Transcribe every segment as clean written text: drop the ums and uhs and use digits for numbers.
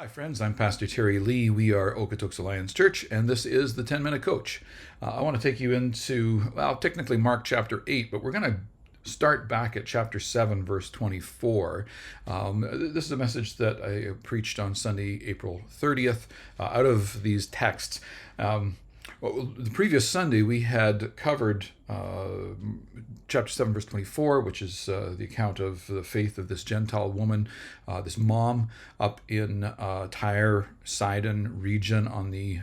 Hi, friends. I'm Pastor Terry Lee. We are Okotoks Alliance Church, and this is the 10-Minute Coach. I want to take you into, technically Mark chapter 8, but we're going to start back at chapter 7, verse 24. This is a message that I preached on Sunday, April 30th, out of these texts. The previous Sunday, we had covered chapter 7, verse 24, which is the account of the faith of this Gentile woman, this mom up in Tyre, Sidon region on the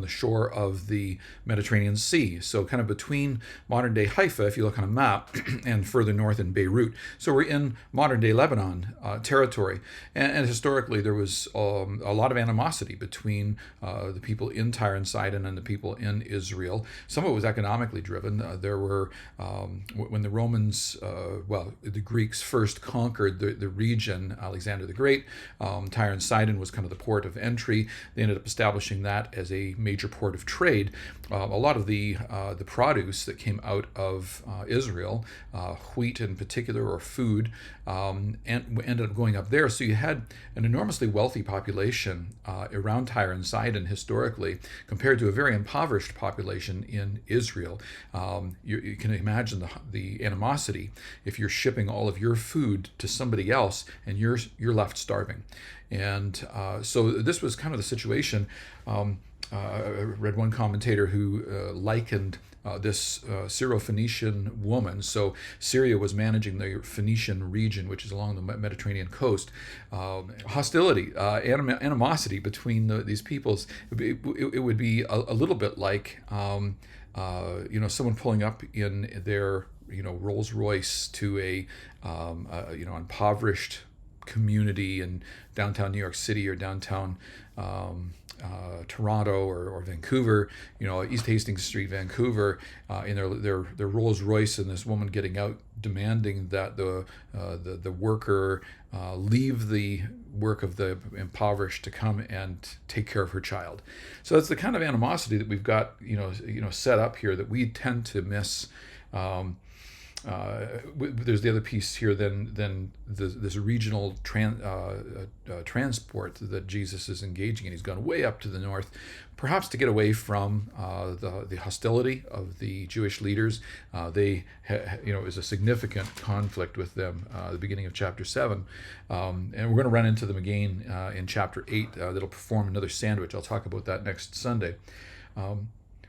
shore of the Mediterranean Sea. So kind of between modern-day Haifa, if you look on a map, and further north in Beirut. So we're in modern-day Lebanon territory. And historically, there was a lot of animosity between the people in Tyre and Sidon and the people in Israel. Some of it was economically driven. There were, when the Romans, the Greeks first conquered the region, Alexander the Great, Tyre and Sidon was kind of the port of entry. They ended up establishing that as a major port of trade. A lot of the produce that came out of Israel, wheat in particular, or food, and ended up going up there. So you had an enormously wealthy population around Tyre and Sidon historically, compared to a very impoverished population in Israel. You can imagine the animosity if you're shipping all of your food to somebody else and you're left starving. And so this was kind of the situation. I read one commentator who likened this Syro-phoenesian woman. So Syria was managing the Phoenician region, which is along the Mediterranean coast. Hostility, animosity between these peoples. It would be a little bit like someone pulling up in their Rolls Royce to a impoverished community in downtown New York City or downtown Toronto or Vancouver, East Hastings Street, Vancouver, in their Rolls Royce, and this woman getting out demanding that the worker leave the work of the impoverished to come and take care of her child. So that's the kind of animosity that we've got, set up here that we tend to miss. There's the other piece here. Then this regional transport that Jesus is engaging in. He's gone way up to the north, perhaps to get away from the hostility of the Jewish leaders. Is a significant conflict with them. The beginning of chapter 7, and we're going to run into them again in chapter 8. That'll perform another sandwich. I'll talk about that next Sunday.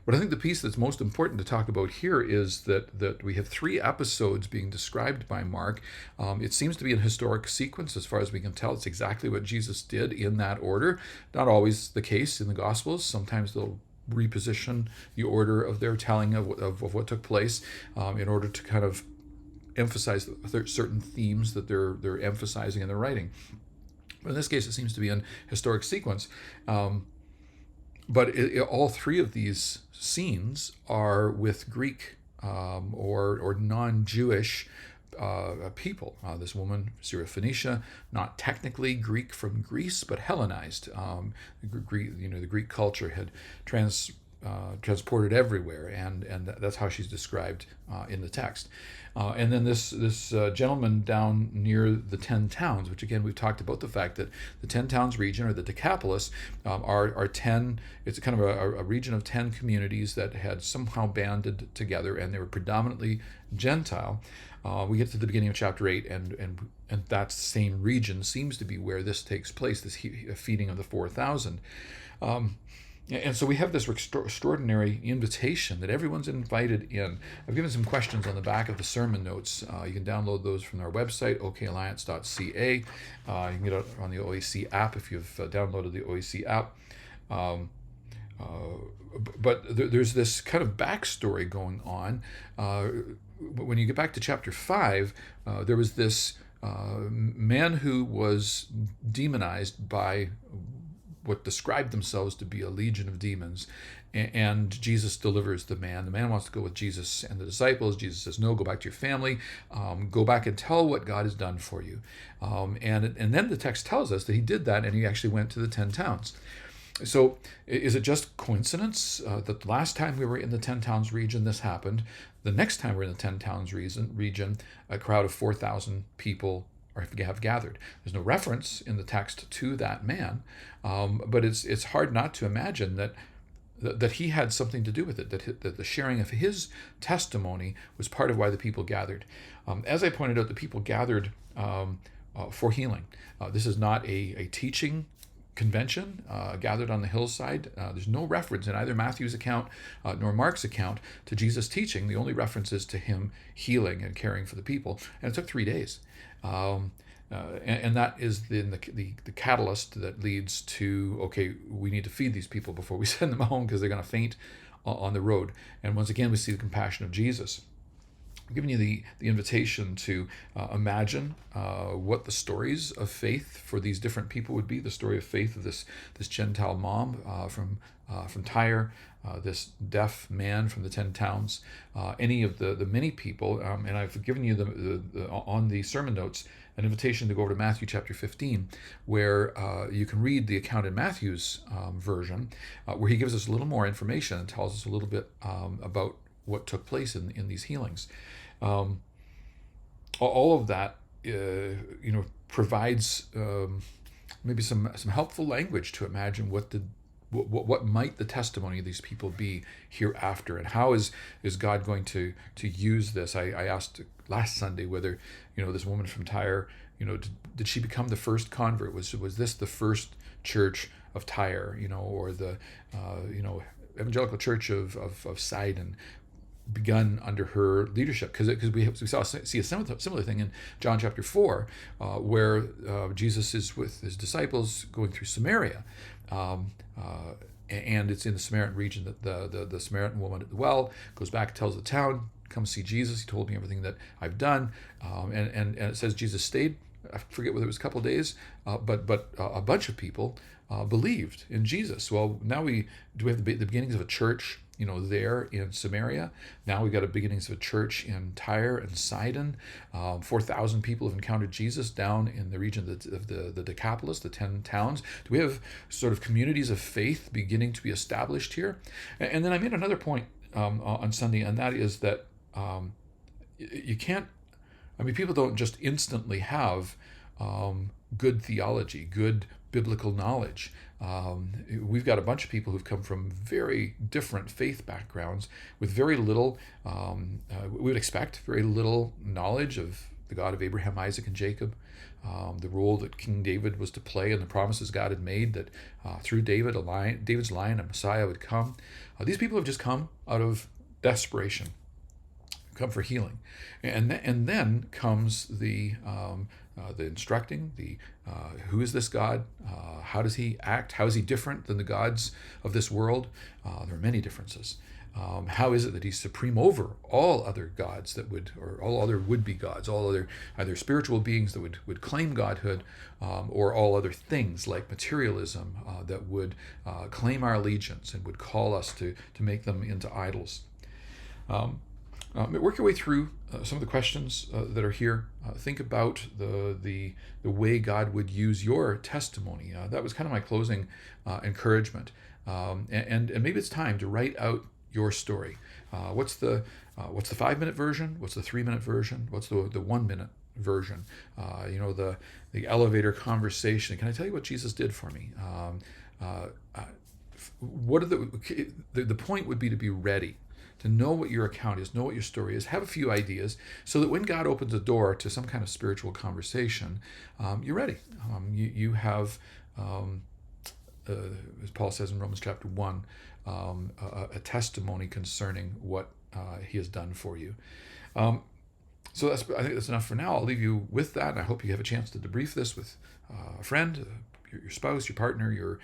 But I think the piece that's most important to talk about here is that we have 3 episodes being described by Mark. It seems to be an historic sequence as far as we can tell. It's exactly what Jesus did in that order. Not always the case in the Gospels. Sometimes they'll reposition the order of their telling of what took place in order to kind of emphasize certain themes that they're emphasizing in their writing. But in this case, it seems to be an historic sequence. But all 3 of these scenes are with Greek or non-Jewish people. This woman, Syro-phoenicia, not technically Greek from Greece, but Hellenized. The Greek culture had transported everywhere, and that's how she's described in the text. And then this gentleman down near the 10 towns, which again we've talked about the fact that the 10 towns region, or the Decapolis, are 10. It's kind of a region of 10 communities that had somehow banded together, and they were predominantly Gentile. We get to the beginning of chapter 8, and that same region seems to be where this takes place, this feeding of the 4,000. And so we have this extraordinary invitation that everyone's invited in. I've given some questions on the back of the sermon notes. You can download those from our website, okalliance.ca. You can get it on the OAC app if you've downloaded the OAC app. But there's this kind of backstory going on. When you get back to chapter 5, there was this man who was demonized by what described themselves to be a legion of demons, and Jesus delivers the man. The man wants to go with Jesus and the disciples. Jesus says, no, go back to your family, go back and tell what God has done for you. And then the text tells us that he did that, and he actually went to the 10 towns. So is it just coincidence that the last time we were in the 10 towns region, this happened? The next time we're in the 10 towns region, a crowd of 4,000 people or have gathered. There's no reference in the text to that man, but it's hard not to imagine that he had something to do with it, that the sharing of his testimony was part of why the people gathered. As I pointed out, the people gathered for healing. This is not a teaching convention gathered on the hillside. There's no reference in either Matthew's account nor Mark's account to Jesus teaching. The only reference is to him healing and caring for the people. And it took 3 days. And that is the catalyst that leads to, okay, we need to feed these people before we send them home because they're going to faint on the road. And once again, we see the compassion of Jesus. I'm giving you the invitation to imagine what the stories of faith for these different people would be. The story of faith of this Gentile mom from Tyre, this deaf man from the 10 towns, any of the many people. And I've given you the on the sermon notes an invitation to go over to Matthew chapter 15, where you can read the account in Matthew's version, where he gives us a little more information and tells us a little bit about what took place in these healings. All of that, provides maybe some helpful language to imagine what might the testimony of these people be hereafter, and how is God going to use this? I asked last Sunday whether this woman from Tyre, did she become the first convert? Was this the first church of Tyre, or the evangelical church of Sidon, begun under her leadership? Because we see a similar thing in John chapter 4, where Jesus is with his disciples going through Samaria, and it's in the Samaritan region that the Samaritan woman at the well goes back and tells the town, come see Jesus, he told me everything that I've done, and it says Jesus stayed, I forget whether it was a couple of days, but a bunch of people believed in Jesus. Well, now we have the beginnings of a church there in Samaria. Now we've got the beginnings of a church in Tyre and Sidon. 4,000 people have encountered Jesus down in the region of the Decapolis, the 10 towns. Do we have sort of communities of faith beginning to be established here? And then I made another point on Sunday, and that is that you can't, people don't just instantly have good theology, good biblical knowledge. We've got a bunch of people who've come from very different faith backgrounds with very little, we would expect, very little knowledge of the God of Abraham, Isaac, and Jacob, the role that King David was to play, and the promises God had made that through David's line, a Messiah would come. These people have just come out of desperation, come for healing, and then comes the instructing, who is this God? How does he act? How is he different than the gods of this world? There are many differences. How is it that he's supreme over all other gods or all other would-be gods, all other either spiritual beings that would claim godhood, or all other things like materialism that would claim our allegiance and would call us to make them into idols. Work your way through some of the questions that are here. Think about the way God would use your testimony. That was kind of my closing encouragement. And maybe it's time to write out your story. What's the 5-minute version? What's the 3-minute version? What's the 1-minute version? The elevator conversation. Can I tell you what Jesus did for me? What are the point would be to be ready, to know what your account is, know what your story is, have a few ideas, so that when God opens the door to some kind of spiritual conversation, you're ready. You have, as Paul says in Romans chapter 1, a testimony concerning what he has done for you. So I think that's enough for now. I'll leave you with that, and I hope you have a chance to debrief this with a friend, your spouse, your partner, your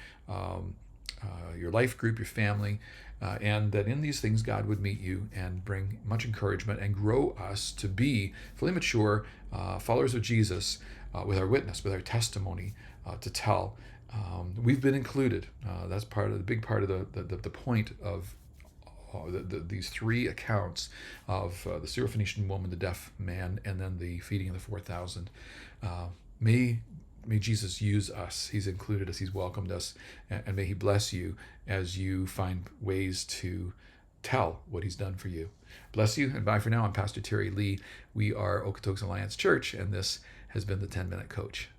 life group, your family, and that in these things God would meet you and bring much encouragement and grow us to be fully mature followers of Jesus, with our witness, with our testimony to tell. We've been included. That's the big part of the point of these three accounts of the Syro-phoenesian woman, the deaf man, and then the feeding of the 4,000. May Jesus use us. He's included us. He's welcomed us. And may he bless you as you find ways to tell what he's done for you. Bless you, and bye for now. I'm Pastor Terry Lee. We are Okotoks Alliance Church, and this has been the 10-Minute Coach.